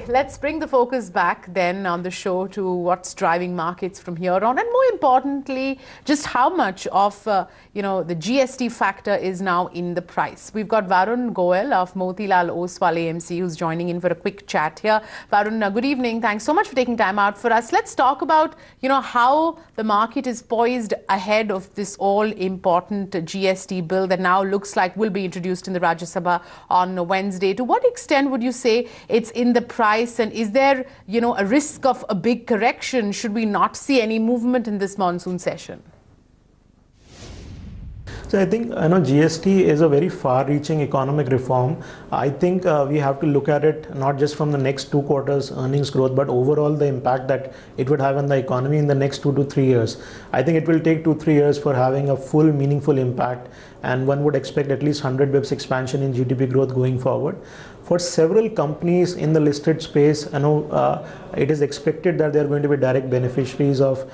let's bring the focus back then on the show to what's driving markets from here on, and more importantly, just how much of the GST factor is now in the price. We've got Varun Goel of Motilal Oswal AMC who's joining in for a quick chat here. Varun, good evening. Thanks so much for taking time out for us. Let's talk about how the market is poised ahead of this all-important GST bill that now looks like will be introduced in the Rajya Sabha on Wednesday. To what extent would you say it's in the price, and is there, a risk of a big correction should we not see any movement in this monsoon session? So I think GST is a very far-reaching economic reform. I think we have to look at it not just from the next 2 quarters earnings growth, but overall the impact that it would have on the economy in the next 2 to 3 years. I think it will take 2-3 years for having a full meaningful impact, and one would expect at least 100 bips expansion in GDP growth going forward. For several companies in the listed space, it is expected that they are going to be direct beneficiaries of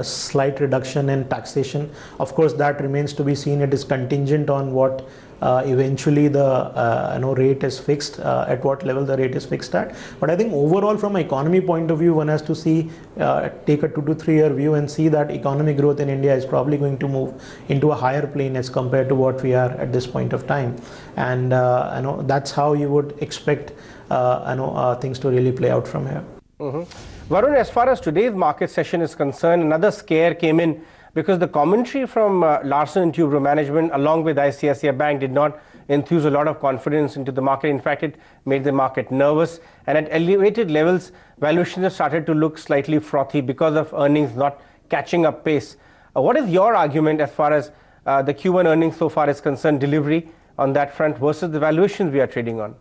slight reduction in taxation. Of course, that remains to be seen. It is contingent on what eventually the rate is fixed, at what level the rate is fixed at. But I think overall, from an economy point of view, one has to see, take a 2 to 3 year view and see that economic growth in India is probably going to move into a higher plane as compared to what we are at this point of time. And that's how you would expect things to really play out from here. Varun, as far as today's market session is concerned, another scare came in because the commentary from Larsen & Toubro management along with ICICI Bank did not infuse a lot of confidence into the market. In fact, it made the market nervous, and at elevated levels, valuations have started to look slightly frothy because of earnings not catching up pace. What is your argument as far as the Q1 earnings so far is concerned, delivery on that front versus the valuations we are trading on?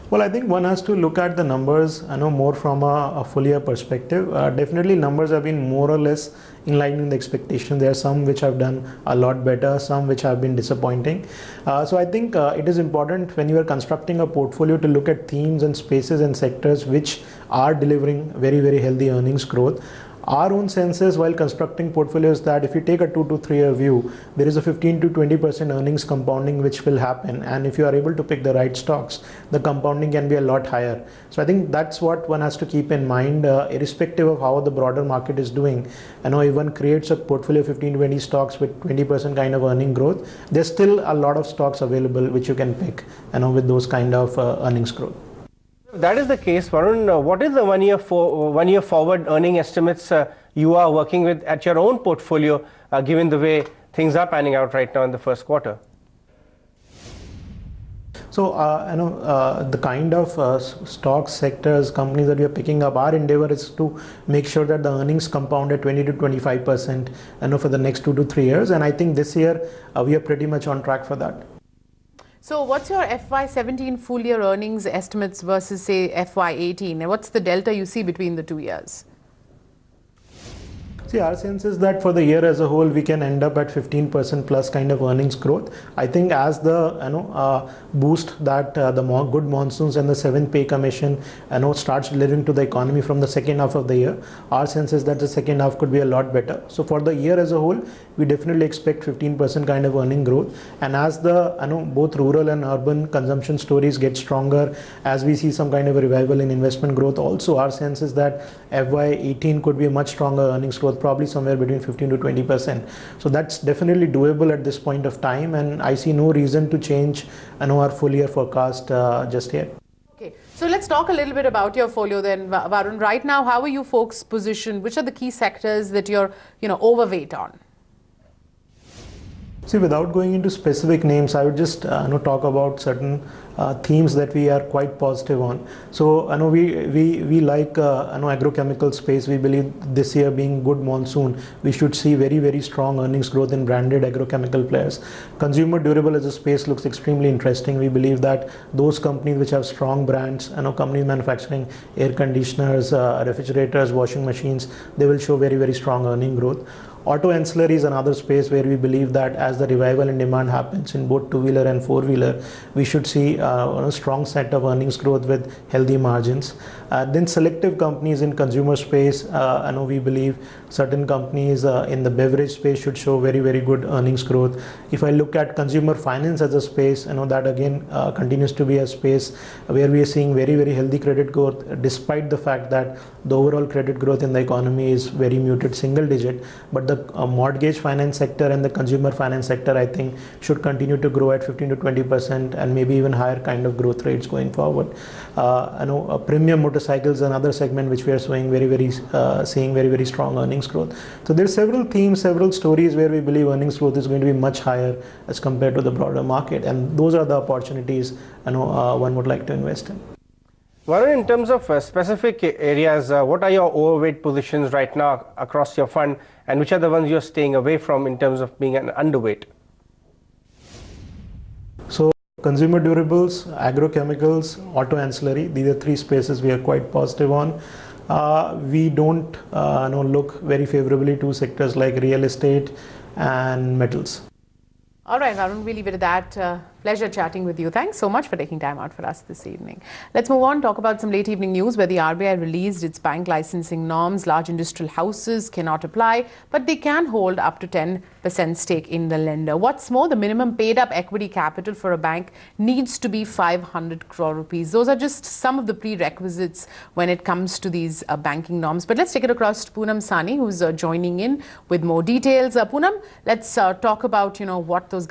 Well, I think one has to look at the numbers more from a full year perspective. Definitely numbers have been more or less in line with the expectation. There are some which have done a lot better, some which have been disappointing. So I think it is important when you are constructing a portfolio to look at themes and spaces and sectors which are delivering very, very healthy earnings growth. Our own sense is, while constructing portfolios, that if you take a 2 to 3 year view, there is a 15 to 20% earnings compounding which will happen, and if you are able to pick the right stocks, the compounding can be a lot higher. So I think that's what one has to keep in mind, irrespective of how the broader market is doing. If one creates a portfolio of 15-20 stocks with 20% kind of earning growth, there's still a lot of stocks available which you can pick with those kind of earnings growth. If that is the case, Varun, what is the one year forward earning estimates you are working with at your own portfolio, given the way things are panning out right now in the first quarter? So, the kind of stocks, sectors, companies that we are picking up, our endeavor is to make sure that the earnings compound at 20 to 25% for the next 2 to 3 years. And I think this year we are pretty much on track for that. So what's your FY17 full year earnings estimates versus, say, FY18? And what's the delta you see between the 2 years? See, our sense is that for the year as a whole, we can end up at 15% plus kind of earnings growth. I think as the boost that the good monsoons and the 7th pay commission starts delivering to the economy from the second half of the year, our sense is that the second half could be a lot better. So for the year as a whole, we definitely expect 15% kind of earning growth. And as the both rural and urban consumption stories get stronger, as we see some kind of a revival in investment growth, also our sense is that FY18 could be a much stronger earnings growth, probably somewhere between 15 to 20%. So that's definitely doable at this point of time, and I see no reason to change our full year forecast just yet. Okay, so let's talk a little bit about your folio then, Varun. Right now, how are you folks positioned? Which are the key sectors that you're overweight on? See, without going into specific names, I would just talk about certain themes that we are quite positive on. So we like agrochemical space. We believe this year being good monsoon, we should see very, very strong earnings growth in branded agrochemical players. Consumer durable as a space looks extremely interesting. We believe that those companies which have strong brands, companies manufacturing air conditioners, refrigerators, washing machines, they will show very, very strong earning growth. Auto ancillary is another space where we believe that as the revival in demand happens in both two-wheeler and four-wheeler, we should see a strong set of earnings growth with healthy margins. Then selective companies in consumer space, I know we believe certain companies in the beverage space should show very, very good earnings growth. If I look at consumer finance as a space, I know that again continues to be a space where we are seeing very, very healthy credit growth, despite the fact that the overall credit growth in the economy is very muted, single digit. But the mortgage finance sector and the consumer finance sector, I think, should continue to grow at 15 to 20% and maybe even higher kind of growth rates going forward. I know premium motorcycles, another segment which we are seeing very strong earnings growth. So there's several themes, several stories where we believe earnings growth is going to be much higher as compared to the broader market, and those are the opportunities I know one would like to invest in. Varun, in terms of specific areas, what are your overweight positions right now across your fund, and which are the ones you're staying away from in terms of being an underweight? So consumer durables, agrochemicals, auto ancillary, these are three spaces we are quite positive on. We don't look very favorably to sectors like real estate and metals. All right, Varun, we'll leave it at that. Pleasure chatting with you. Thanks so much for taking time out for us this evening. Let's move on, talk about some late evening news where the RBI released its bank licensing norms. Large industrial houses cannot apply, but they can hold up to 10% stake in the lender. What's more, the minimum paid up equity capital for a bank needs to be 500 crore rupees. Those are just some of the prerequisites when it comes to these banking norms. But let's take it across to Poonam Sani, who's joining in with more details. Poonam, let's talk about, what those